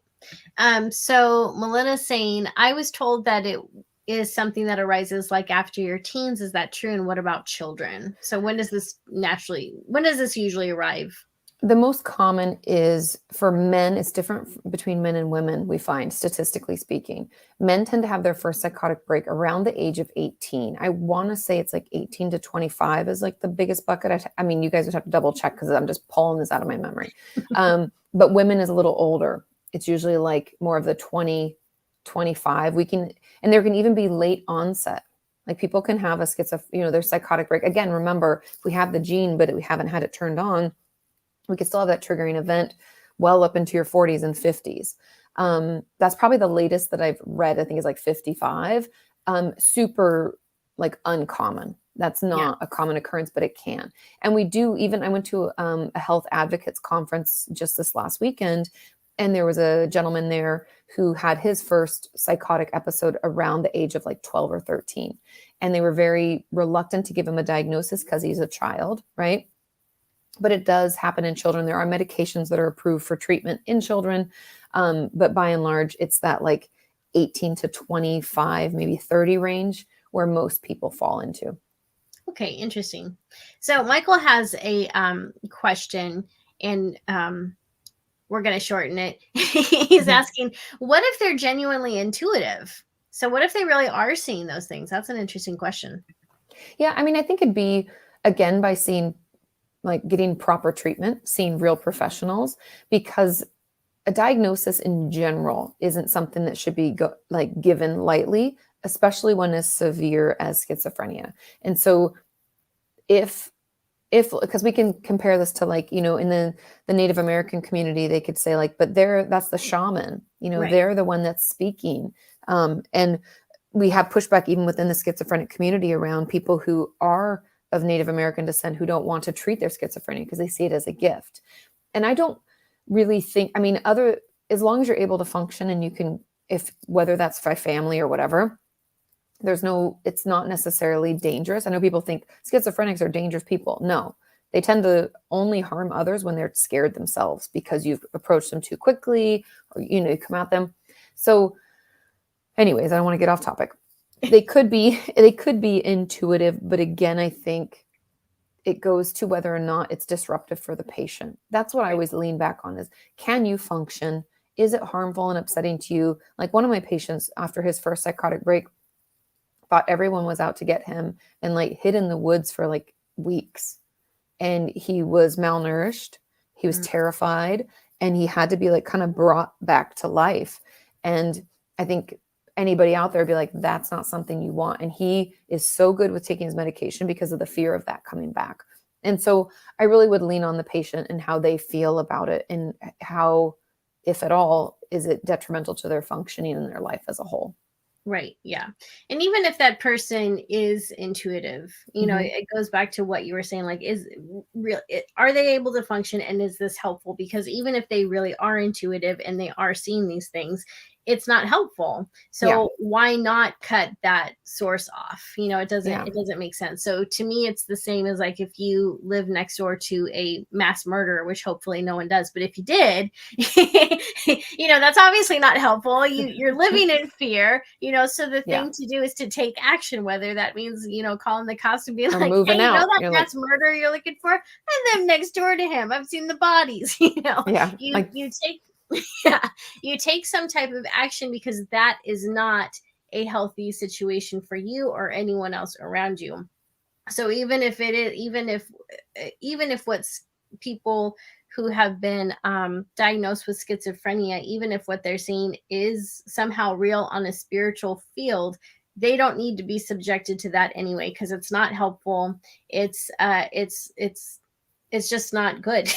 So Melinda's saying, I was told that it is something that arises like after your teens. Is that true? And what about children? So when does this usually arrive? The most common is for men. It's different between men and women, we find, statistically speaking. Men tend to have their first psychotic break around the age of 18. I want to say it's like 18 to 25 is like the biggest bucket. I mean, you guys would have to double check because I'm just pulling this out of my memory. But women is a little older. It's usually like more of the 20, 25. And there can even be late onset. Like people can have a their psychotic break. Again, remember, if we have the gene, but we haven't had it turned on, we could still have that triggering event well up into your 40s and 50s. That's probably the latest that I've read. I think is like 55. Super like uncommon. That's not a common occurrence, but it can. And we do, even I went to a health advocates conference just this last weekend, and there was a gentleman there who had his first psychotic episode around the age of like 12 or 13. And they were very reluctant to give him a diagnosis because he's a child, right? But it does happen in children. There are medications that are approved for treatment in children. But by and large, it's that like 18 to 25, maybe 30 range where most people fall into. Okay, interesting. So Michael has a question, and we're going to shorten it. He's asking, what if they're genuinely intuitive? So what if they really are seeing those things? That's an interesting question. Yeah, I mean, I think it'd be, again, by getting proper treatment, seeing real professionals, because a diagnosis in general isn't something that should be given lightly, especially when as severe as schizophrenia. And so if because we can compare this to in the Native American community, they could say but that's the shaman, Right. they're the one that's speaking. And we have pushback even within the schizophrenic community around people who are of Native American descent who don't want to treat their schizophrenia because they see it as a gift. And I don't really think, as long as you're able to function and you can, whether that's for family or whatever, it's not necessarily dangerous. I know people think schizophrenics are dangerous people. No, they tend to only harm others when they're scared themselves because you've approached them too quickly, or, you come at them. So anyways, I don't want to get off topic. They could be intuitive, but again, I think it goes to whether or not it's disruptive for the patient. That's what I always lean back on is, can you function? Is it harmful and upsetting to you? Like one of my patients, after his first psychotic break, thought everyone was out to get him and hid in the woods for weeks. And he was malnourished. He was terrified, and he had to be like kind of brought back to life. And I think anybody out there would be like, that's not something you want. And he is so good with taking his medication because of the fear of that coming back. And so I really would lean on the patient and how they feel about it, and how, if at all, is it detrimental to their functioning in their life as a whole. Right. Yeah. And even if that person is intuitive, it goes back to what you were saying, like, are they able to function, and is this helpful? Because even if they really are intuitive and they are seeing these things, it's not helpful. So why not cut that source off? It doesn't make sense. So to me, it's the same as like if you live next door to a mass murderer, which hopefully no one does, but if you did, that's obviously not helpful. You're living in fear, so the thing to do is to take action, whether that means, calling the cops and being like, moving hey, out. that mass murderer you're looking for, and them next door to him. I've seen the bodies, you take you take some type of action, because that is not a healthy situation for you or anyone else around you. So even if what's people who have been diagnosed with schizophrenia, even if what they're seeing is somehow real on a spiritual field, they don't need to be subjected to that anyway, because it's not helpful. It's just not good.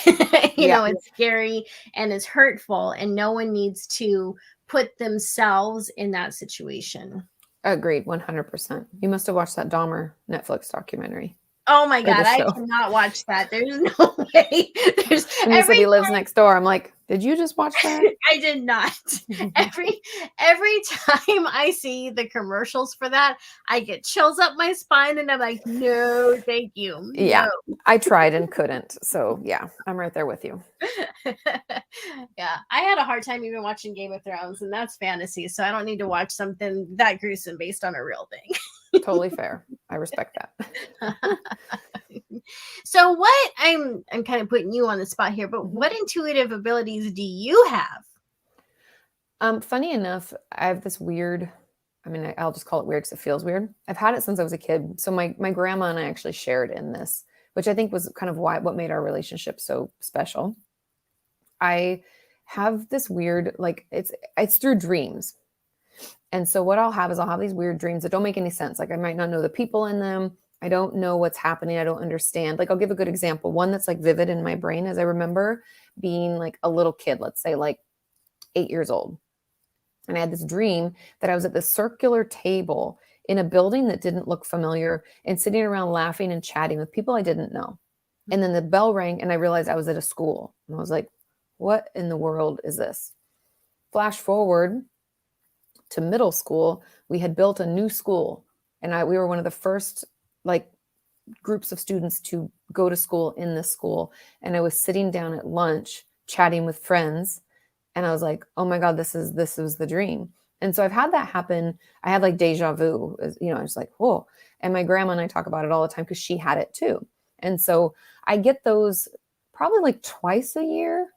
It's scary and it's hurtful, and no one needs to put themselves in that situation. Agreed, 100%. You must have watched that Dahmer Netflix documentary. Oh my God, I cannot watch that. There's no way. When you said he lives next door, I'm like, did you just watch that? I did not. Every time I see the commercials for that, I get chills up my spine, and I'm like, no, thank you. Yeah, no. I tried and couldn't. So yeah, I'm right there with you. Yeah, I had a hard time even watching Game of Thrones, and that's fantasy, so I don't need to watch something that gruesome based on a real thing. Totally fair. I respect that. So what I'm kind of putting you on the spot here, but what intuitive abilities do you have? Funny enough, I have this weird, I'll just call it weird because it feels weird. I've had it since I was a kid. So my grandma and I actually shared in this, which I think was kind of what made our relationship so special. I have this weird, like it's through dreams. And so what I'll have these weird dreams that don't make any sense. Like I might not know the people in them. I don't know what's happening. I don't understand. Like I'll give a good example. One that's like vivid in my brain is I remember being like a little kid, let's say like 8 years old. And I had this dream that I was at this circular table in a building that didn't look familiar, and sitting around laughing and chatting with people I didn't know. And then the bell rang and I realized I was at a school. And I was like, what in the world is this? Flash forward to middle school. We had built a new school, and we were one of the first like groups of students to go to school in this school. And I was sitting down at lunch chatting with friends, and I was like, oh my God, this was the dream. And so I've had that happen. I had like deja vu, I was like, whoa. And my grandma and I talk about it all the time because she had it too. And so I get those probably like twice a year.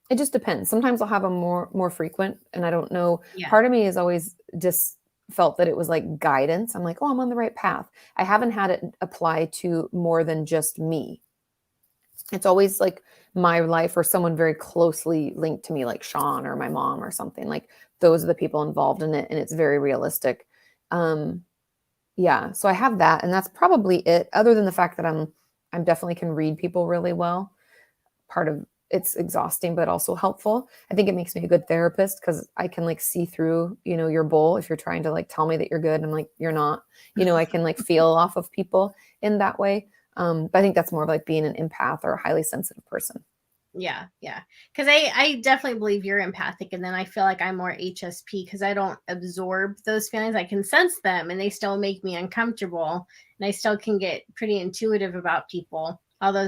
It just depends. Sometimes I'll have them more frequent, and I don't know. Yeah. Part of me has always just felt that it was like guidance. I'm like, oh, I'm on the right path. I haven't had it apply to more than just me. It's always like my life or someone very closely linked to me, like Sean or my mom or something. Like those are the people involved in it, and it's very realistic. Yeah, so I have that, and that's probably it. Other than the fact that I'm definitely can read people really well. Part of it's exhausting, but also helpful. I think it makes me a good therapist because I can like see through, your bull. If you're trying to like tell me that you're good, I'm like, you're not. I can like feel off of people in that way. But I think that's more of like being an empath or a highly sensitive person. Yeah. Because I definitely believe you're empathic, and then I feel like I'm more HSP because I don't absorb those feelings. I can sense them, and they still make me uncomfortable, and I still can get pretty intuitive about people. Although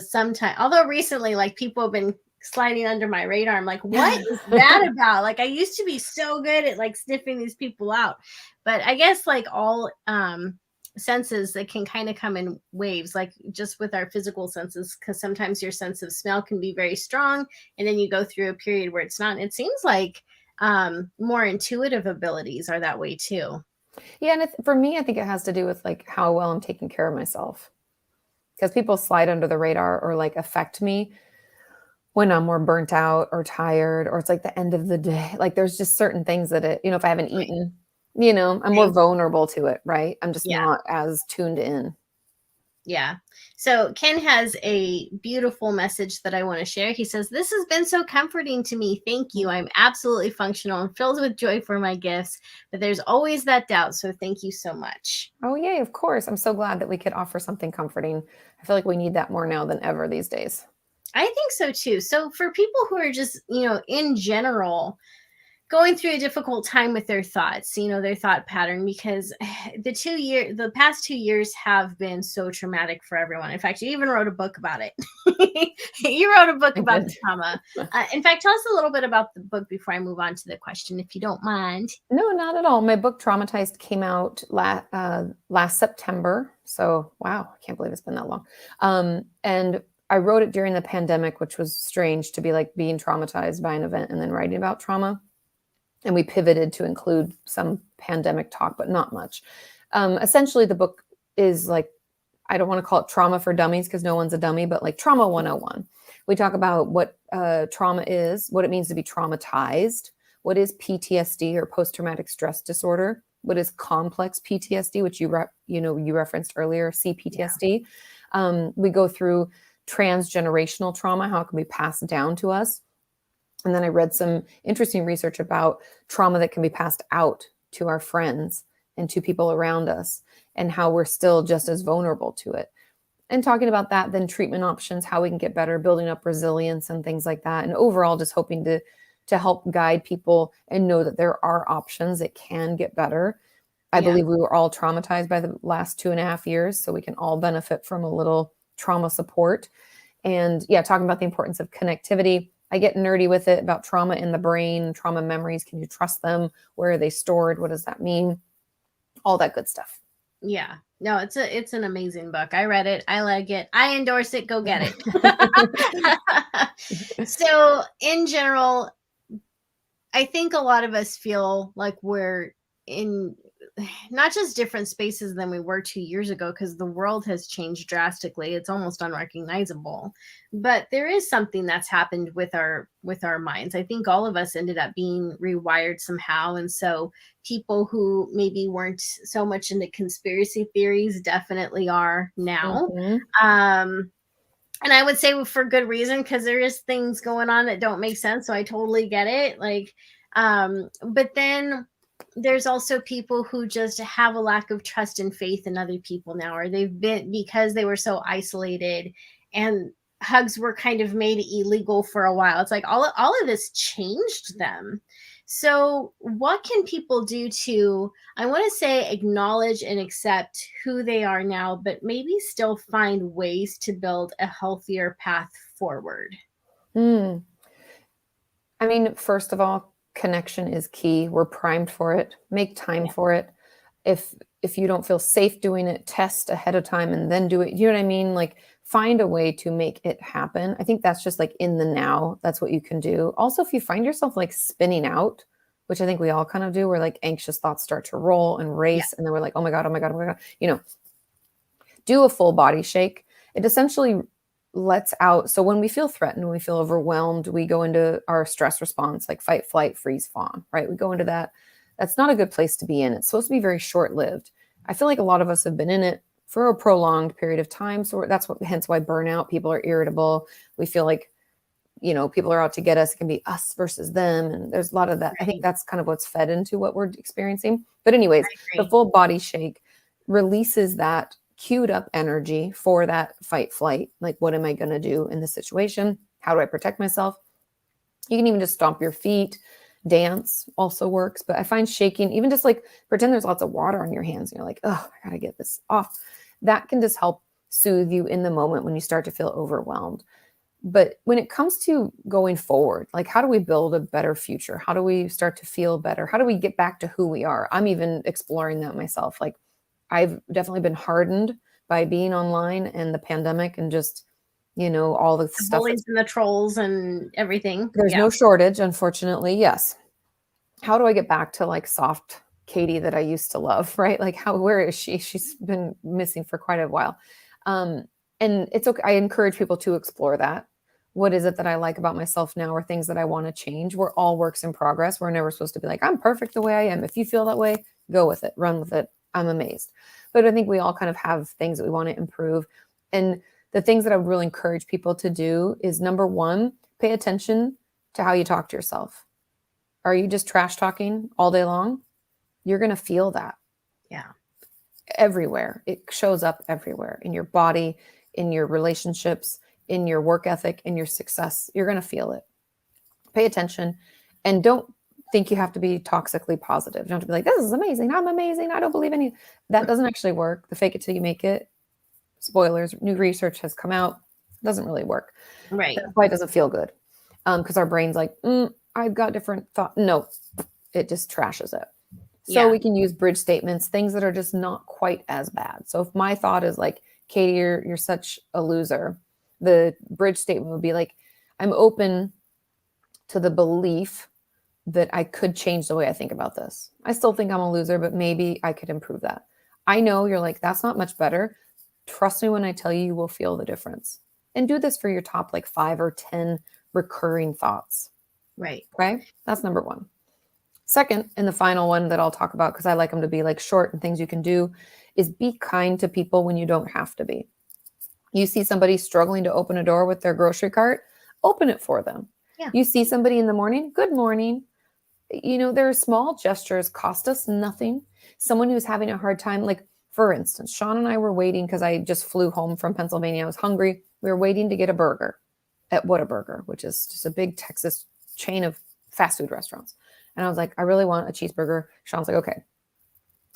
recently, like people have been sliding under my radar. I'm like, what is that about? Like I used to be so good at like sniffing these people out, but I guess like all senses that can kind of come in waves, like just with our physical senses, because sometimes your sense of smell can be very strong, and then you go through a period where it's not. It seems like more intuitive abilities are that way too. Yeah, and for me, I think it has to do with like how well I'm taking care of myself, because people slide under the radar or like affect me when I'm more burnt out or tired, or it's like the end of the day. Like there's just certain things that if I haven't eaten, I'm more Right. vulnerable to it, right? I'm just Yeah. not as tuned in. Yeah. So Ken has a beautiful message that I want to share. He says, "This has been so comforting to me. Thank you. I'm absolutely functional and filled with joy for my gifts, but there's always that doubt. So thank you so much." Oh, yay, of course. I'm so glad that we could offer something comforting. I feel like we need that more now than ever these days. I think so too. So for people who are just, in general, going through a difficult time with their thoughts, their thought pattern, because the past 2 years have been so traumatic for everyone. In fact, you even wrote a book about it. You wrote a book I about did. the trauma. In fact, tell us a little bit about the book before I move on to the question, if you don't mind. No, not at all. My book Traumatized came out last September. So, wow, I can't believe it's been that long. And I wrote it during the pandemic, which was strange to be like being traumatized by an event and then writing about trauma. And we pivoted to include some pandemic talk, but not much. Essentially, the book is like, I don't want to call it trauma for dummies because no one's a dummy, but like trauma 101. We talk about what trauma is, what it means to be traumatized, what is PTSD or post-traumatic stress disorder, what is complex PTSD, which you referenced earlier, CPTSD. We go through transgenerational trauma, how it can be passed down to us. And then I read some interesting research about trauma that can be passed out to our friends and to people around us, and how we're still just as vulnerable to it. And talking about that, then treatment options, how we can get better, building up resilience and things like that. And overall, just hoping to help guide people and know that there are options that can get better. I Yeah. believe we were all traumatized by the last 2.5 years, so we can all benefit from a little trauma support. And yeah, talking about the importance of connectivity. I get nerdy with it about trauma in the brain, trauma memories. Can you trust them? Where are they stored? What does that mean? All that good stuff. Yeah. No, it's an amazing book. I read it. I like it. I endorse it. Go get it. So, in general, I think a lot of us feel like we're in not just different spaces than we were 2 years ago, because the world has changed drastically. It's almost unrecognizable. But there is something that's happened with our minds. I think all of us ended up being rewired somehow. And so people who maybe weren't so much into conspiracy theories definitely are now. Mhm. And I would say for good reason, because there is things going on that don't make sense. So I totally get it. But then there's also people who just have a lack of trust and faith in other people now, or they've been, because they were so isolated and hugs were kind of made illegal for a while. It's like all of this changed them. So what can people do to, I want to say, acknowledge and accept who they are now, but maybe still find ways to build a healthier path forward? Mm. I mean, first of all, connection is key. We're primed for it. Make time Yeah. for it. If you don't feel safe doing it, test ahead of time and then do it. You know what I mean? Like find a way to make it happen. I think that's just like in the now. That's what you can do. Also, if you find yourself like spinning out, which I think we all kind of do, where like anxious thoughts start to roll and Yeah. race, and then we're like, oh my God, oh my God, oh my God, do a full body shake. It essentially lets out. So when we feel threatened, when we feel overwhelmed, we go into our stress response, like fight, flight, freeze, fawn, right? We go into that. That's not a good place to be in. It's supposed to be very short lived. I feel like a lot of us have been in it for a prolonged period of time. So hence why burnout, people are irritable. We feel like, people are out to get us. It can be us versus them. And there's a lot of that. I think Right. that's kind of what's fed into what we're experiencing. But anyways, I the agree. full body shake releases that queued up energy for that fight flight. Like, what am I going to do in this situation? How do I protect myself? You can even just stomp your feet. Dance also works. But I find shaking, even just like pretend there's lots of water on your hands and you're like, oh, I got to get this off. That can just help soothe you in the moment when you start to feel overwhelmed. But when it comes to going forward, like how do we build a better future? How do we start to feel better? How do we get back to who we are? I'm even exploring that myself. Like I've definitely been hardened by being online and the pandemic and just, all the The stuff bullies that's and the trolls and everything. there's Yeah. no shortage, unfortunately. Yes. How do I get back to like soft Katie that I used to love, right? Like where is she? She's been missing for quite a while. Um, and it's okay. I encourage people to explore that. What is it that I like about myself now, or things that I want to change? We're all works in progress. We're never supposed to be like, I'm perfect the way I am. If you feel that way, go with it, run with it. I'm amazed. But I think we all kind of have things that we want to improve. And the things that I would really encourage people to do is, number one, pay attention to how you talk to yourself. Are you just trash talking all day long? You're going to feel that. Yeah. Everywhere. It shows up everywhere, in your body, in your relationships, in your work ethic, in your success. You're going to feel it. Pay attention, and don't think you have to be toxically positive. You don't have to be like, this is amazing. I'm amazing. I don't believe any. That doesn't actually work. The fake it till you make it. Spoilers. New research has come out. Doesn't really work. Right. That's why it doesn't feel good. Because our brain's like, I've got different thoughts. No, it just trashes it. So we can use bridge statements, things that are just not quite as bad. So if my thought is like, Katie, you're such a loser, the bridge statement would be like, I'm open to the belief that I could change the way I think about this. I still think I'm a loser, but maybe I could improve that. I know you're like, that's not much better. Trust me when I tell you, you will feel the difference. And do this for your top like 5 or 10 recurring thoughts. Right. Okay. That's number one. Second, and the final one that I'll talk about, because I like them to be like short and things you can do, is be kind to people when you don't have to be. You see somebody struggling to open a door with their grocery cart, open it for them. Yeah. You see somebody in the morning, good morning. You know, there are small gestures, cost us nothing. Someone who's having a hard time, like for instance, Sean and I were waiting because I just flew home from Pennsylvania. I was hungry. We were waiting to get a burger at Whataburger, which is just a big Texas chain of fast food restaurants. And I was like, I really want a cheeseburger. Sean's like, okay.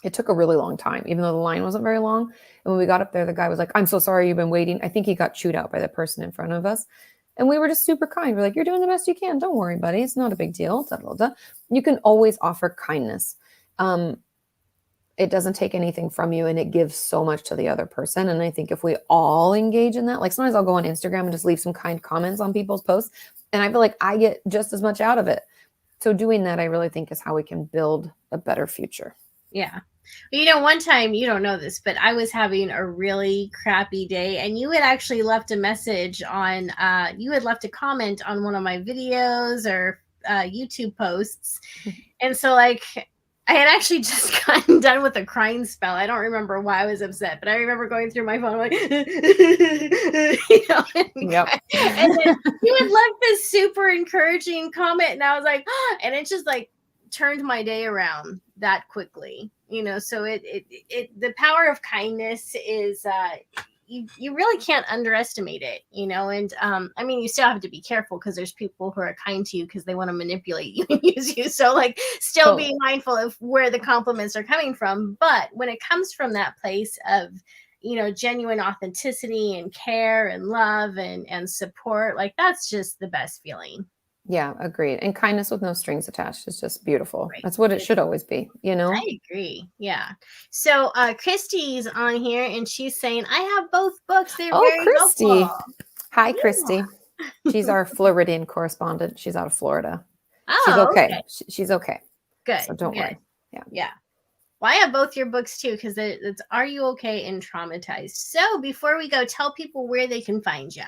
It took a really long time, even though the line wasn't very long. And when we got up there, the guy was like, I'm so sorry you've been waiting. I think he got chewed out by the person in front of us. And we were just super kind. We're like, you're doing the best you can. Don't worry, buddy. It's not a big deal. Da, da, da. You can always offer kindness. It doesn't take anything from you, and it gives so much to the other person. And I think if we all engage in that, like sometimes I'll go on Instagram and just leave some kind comments on people's posts, and I feel like I get just as much out of it. So doing that, I really think, is how we can build a better future. Yeah. You know, one time, you don't know this, but I was having a really crappy day, and you had actually left a message on, you had left a comment on one of my videos or YouTube posts. And so like, I had actually just gotten done with a crying spell. I don't remember why I was upset, but I remember going through my phone like, you know, and then you had left this super encouraging comment, and I was like, and it just like turned my day around that quickly, you know. So it the power of kindness is you really can't underestimate it, you know. And I mean, you still have to be careful because there's people who are kind to you because they want to manipulate you and use you. So like still be mindful of where the compliments are coming from. But when it comes from that place of, you know, genuine authenticity and care and love and support, like that's just the best feeling. Yeah, agreed. And kindness with no strings attached is just beautiful. Right. That's what it should always be, you know? I agree. Yeah. So Christy's on here and she's saying, I have both books. They're very Christy. helpful. Hi, Christy. She's our Floridian correspondent. She's out of Florida. Oh, she's okay. She's okay. Good. So don't worry. Yeah. Yeah. Well, I have both your books too, because it's Are You Okay and Traumatized. So before we go, tell people where they can find you.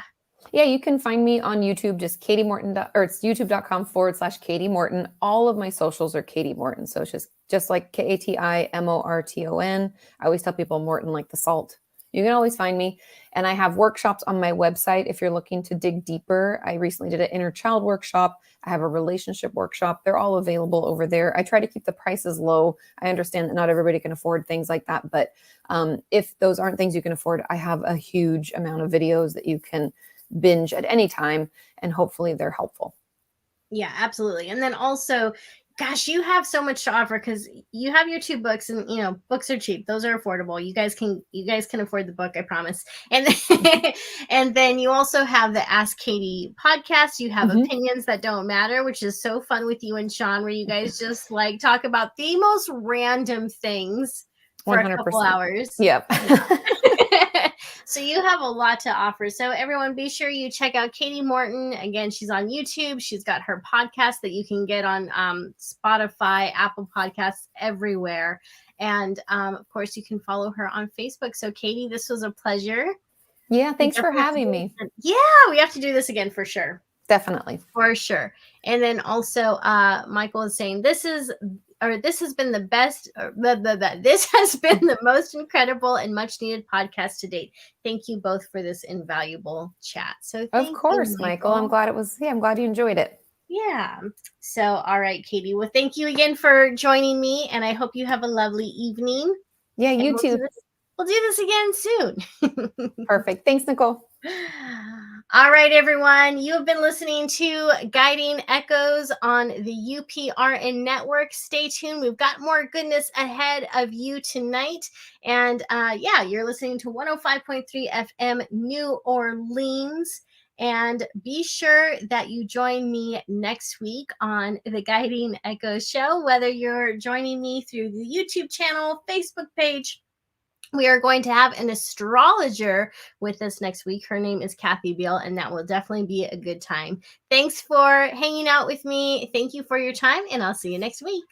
Yeah, you can find me on YouTube, just Kati Morton, or it's youtube.com/Kati Morton. All of my socials are Kati Morton. So it's just like KATIMORTON. I always tell people Morton like the salt. You can always find me. And I have workshops on my website if you're looking to dig deeper. I recently did an inner child workshop. I have a relationship workshop. They're all available over there. I try to keep the prices low. I understand that not everybody can afford things like that. But if those aren't things you can afford, I have a huge amount of videos that you can binge at any time, and hopefully they're helpful. Yeah, absolutely. And then also, gosh, you have so much to offer because you have your 2 books, and you know, books are cheap. Those are affordable. You guys can afford the book, I promise. And then, and then you also have the Ask Katie podcast. You have Opinions That Don't Matter, which is so fun with you and Sean, where you guys just like talk about the most random things for 100%. A couple hours. Yep. So you have a lot to offer. So everyone, be sure you check out Kati Morton. Again, she's on YouTube. She's got her podcast that you can get on Spotify, Apple Podcasts, everywhere. And of course, you can follow her on Facebook. So Katie, this was a pleasure. Yeah, We thanks for definitely have to having do me. this again. Yeah, we have to do this again for sure. Definitely. For sure. And then also Michael is saying this has been the best, this has been the most incredible and much needed podcast to date. Thank you both for this invaluable chat. So Of thank you, course, Michael. I'm glad I'm glad you enjoyed it. Yeah. So, all right, Katie. Well, thank you again for joining me, and I hope you have a lovely evening. Yeah, And you too. We'll do this again soon. Perfect. Thanks, Nicole. All right, everyone. You have been listening to Guiding Echoes on the UPRN network. Stay tuned. We've got more goodness ahead of you tonight. And yeah, you're listening to 105.3 FM New Orleans. And be sure that you join me next week on the Guiding Echoes show, whether you're joining me through the YouTube channel, Facebook page. We are going to have an astrologer with us next week. Her name is Kathy Beal, and that will definitely be a good time. Thanks for hanging out with me. Thank you for your time, and I'll see you next week.